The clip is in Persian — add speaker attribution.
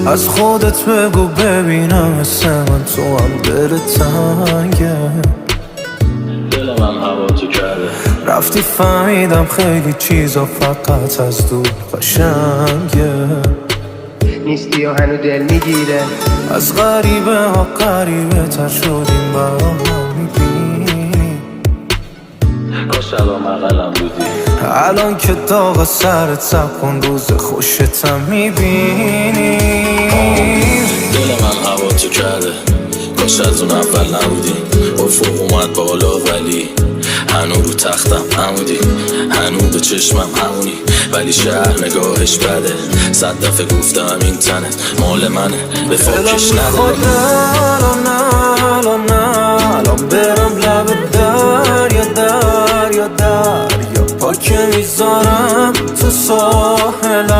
Speaker 1: از خودت بگو ببینم مثل من تو هم دل تنگه.
Speaker 2: دل من هوا تو کرده،
Speaker 1: رفتی فهمیدم خیلی چیزا فقط از دور قشنگه.
Speaker 3: نیستی و هنو دل میگیره،
Speaker 1: از غریبه ها غریبه تر شدیم برام میبینی.
Speaker 2: کاش الان مقلم بودی.
Speaker 1: الان که داغ سرت سب کن روز خوشتم میبینی.
Speaker 2: دل من هوا تو کرده، کاش از اون اول نبودی. افق اومد بالا ولی هنو رو تختم عمودی، هنو به چشمم همونی، ولی شهر نگاهش بده. 100 دفعه گفتم این تنت مال منه، به فاکش نده.
Speaker 1: الان برم لب دریا پاکه میذارم تو ساحلم.